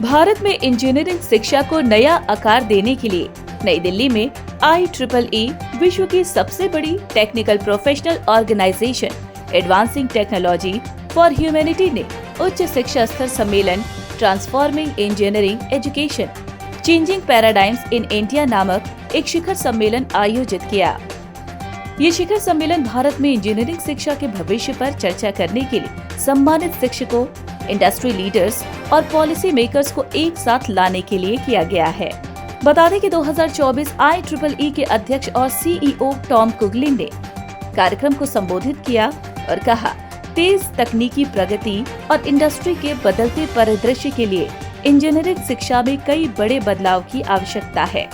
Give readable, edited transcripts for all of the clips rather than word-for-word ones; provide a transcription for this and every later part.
भारत में इंजीनियरिंग शिक्षा को नया आकार देने के लिए नई दिल्ली में IEEE विश्व की सबसे बड़ी technical professional organisation advancing technology for humanity ने उच्च शिक्षा स्तर सम्मेलन transforming engineering education changing paradigms in India नामक एक शिखर सम्मेलन आयोजित किया। ये शिखर सम्मेलन भारत में इंजीनियरिंग शिक्षा के भविष्य पर चर्चा करने के लिए सम्मानित शिक्षकों, इंडस्ट्री लीडर्स और पॉलिसी मेकर्स को एक साथ लाने के लिए किया गया है। बता दें कि 2024 IEEE के अध्यक्ष और CEO टॉम कुगलिन ने कार्यक्रम को संबोधित किया और कहा, तेज तकनीकी प्रगति और इंडस्ट्री के बदलते परिदृश्य के लिए इंजीनियरिंग शिक्षा में कई बड़े बदलाव की आवश्यकता है।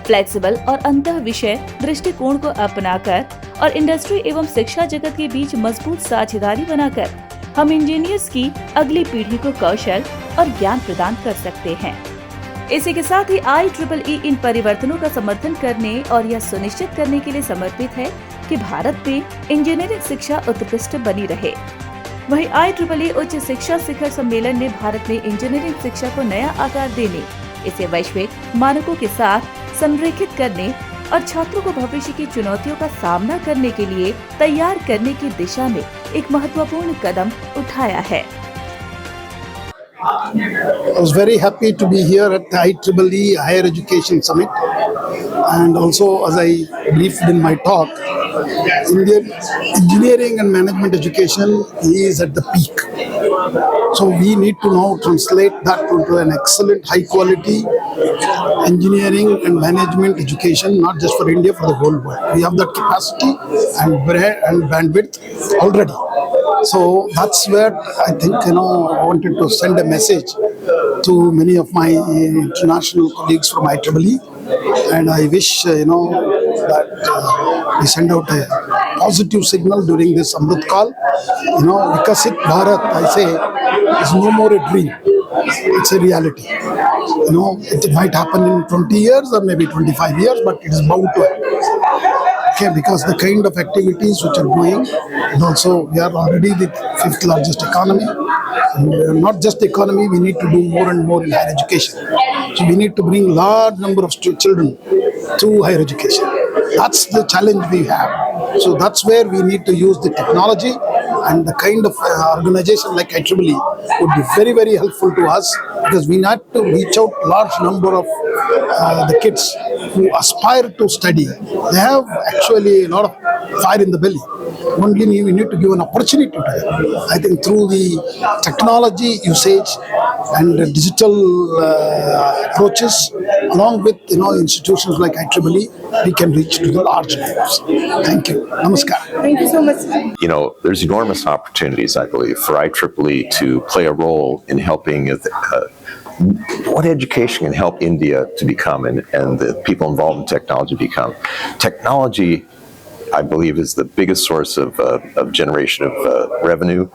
फ्लेक्सिबल और अंतः विषय दृष्टिकोण को अपनाकर और इंडस्ट्री एवं शिक्षा जगत के बीच मजबूत साझेदारी बनाकर हम इंजीनियर्स की अगली पीढ़ी को कौशल और ज्ञान प्रदान कर सकते हैं। इसी के साथ ही IEEE इन परिवर्तनों का समर्थन करने और यह सुनिश्चित करने के लिए समर्पित है कि भारत में इंजीनियरिंग शिक्षा उत्कृष्ट बनी रहे। वहीं IEEE उच्च शिक्षा शिखर सम्मेलन ने भारत में इंजीनियरिंग शिक्षा को नया आकार देने, इसे वैश्विक मानकों के साथ संरेखित करने और छात्रों को भविष्य की चुनौतियों का सामना करने के लिए तैयार करने की दिशा में एक महत्वपूर्ण कदम उठाया है। I was very happy to be here at the IEEE Higher Education Summit, and also, as I briefed in my talk, Indian engineering and management education is at the peak. So we need to now translate that into an excellent, high-quality engineering and management education, not just for India, for the whole world. We have that capacity and bandwidth already. So that's where I think, I wanted to send a message to many of my international colleagues from IEEE, and I wish, that we send out a positive signal during this Amrit Kal. Vikasit Bharat, I say, is no more a dream. It's a reality. It might happen in 20 years or maybe 25 years, but it is bound to happen. Okay, because the kind of activities which are going, and also we are already the 5th largest economy. And not just economy, we need to do more and more in higher education. So we need to bring large number of children to higher education. That's the challenge we have. So that's where we need to use the technology, and the kind of organization like IEEE would be very, very helpful to us, because we need to reach out large number of the kids who aspire to study. They have actually a lot of fire in the belly. Only we need to give an opportunity to them. I think through the technology usage and the digital approaches, along with institutions like IEEE, we can reach to the large numbers. Thank you. Namaskar. Thank you so much. There's enormous opportunities, I believe, for IEEE to play a role in helping what education can help India to become, and the people involved in technology become. Technology, I believe, is the biggest source of generation of revenue,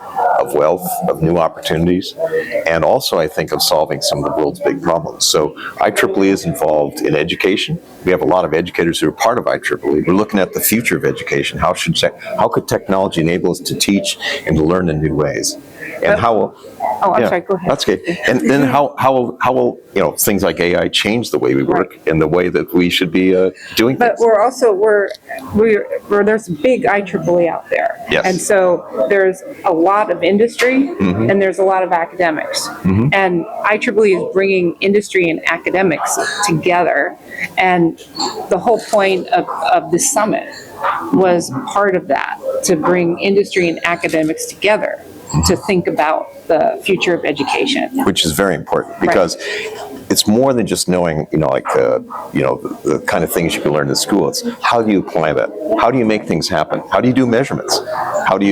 of wealth, of new opportunities, and also, I think, of solving some of the world's big problems. So IEEE is involved in education. We have a lot of educators who are part of IEEE. We're looking at the future of education. How could technology enable us to teach and to learn in new ways? And how? I'm sorry. Go ahead. That's okay. And then how will things like AI change the way we work and the way that we should be doing But things? we're also there's big IEEE out there, Yes. and so there's a lot of industry and there's a lot of academics, and IEEE is bringing industry and academics together, and the whole point of this summit was part of that, to bring industry and academics together to think about the future of education. Which is very important, because it's more than just knowing, the kind of things you can learn in school. It's how do you apply that? How do you make things happen? How do you do measurements? How do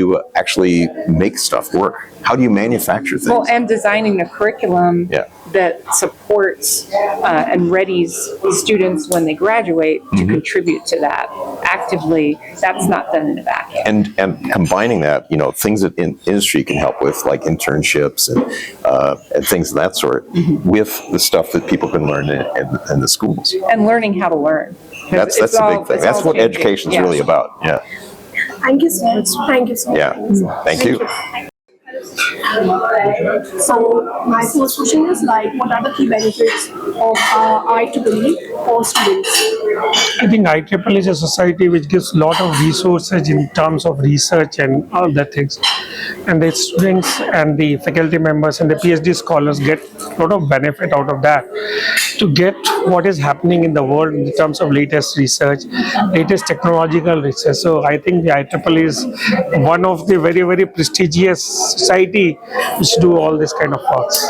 you actually make stuff work? How do you manufacture things? Well, and designing a curriculum that supports and readies students when they graduate to contribute to that actively. That's not done in a vacuum. And combining that, things that industry can help with, like internships and things of that sort, with the stuff that people can learn in the schools. And learning how to learn. That's the big thing. That's what education is really about. Yeah. Thank you so much. Thank you so much. Yeah. Thank you. So my first question is like, what are the key benefits of IEEE for students? I think IEEE is a society which gives a lot of resources in terms of research and all that things. And the students and the faculty members and the PhD scholars get a lot of benefit out of that to get what is happening in the world in terms of latest research, latest technological research. So I think the IEEE is one of the very, very prestigious society which do all this kind of works.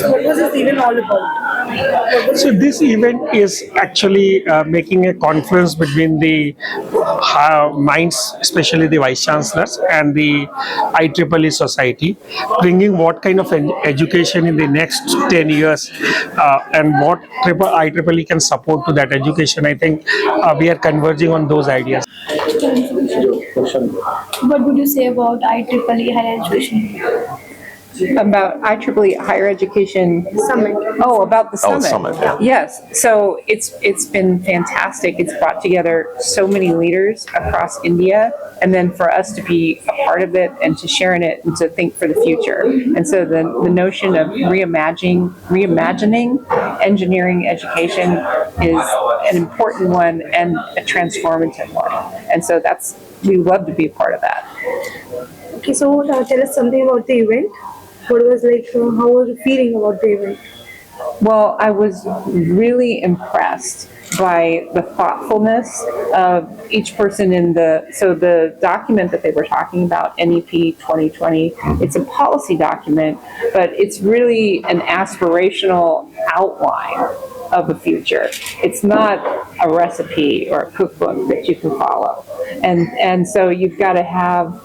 So what was this even all about? So this event is actually making a conference between the minds, especially the vice chancellors and the IEEE society, bringing what kind of education in the next 10 years and what IEEE can support to that education. I think we are converging on those ideas. What would you say about IEEE higher education? About IEEE Higher Education Summit. Oh, about the summit. summit, yeah. Yes, so it's been fantastic. It's brought together so many leaders across India, and then for us to be a part of it and to share in it and to think for the future. And so the notion of reimagining engineering education is an important one and a transformative one. And so we love to be a part of that. Okay, so tell us something about the event. What was like, how were you feeling about the event? Well, I was really impressed by the thoughtfulness of each person so the document that they were talking about, NEP 2020, it's a policy document, but it's really an aspirational outline of the future. It's not a recipe or a cookbook that you can follow. And so you've got to have,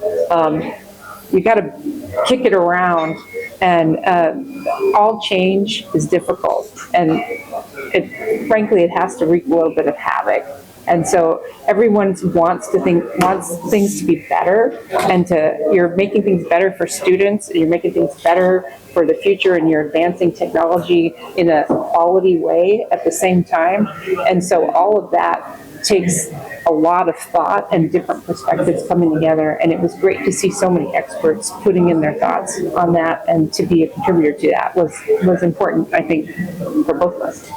you've got to kick it around, and all change is difficult, and frankly it has to wreak a little bit of havoc. And so everyone wants things to be better, and you're making things better for students, you're making things better for the future, and you're advancing technology in a quality way at the same time. And so all of that takes a lot of thought and different perspectives coming together, and it was great to see so many experts putting in their thoughts on that, and to be a contributor to that was important, I think, for both of us.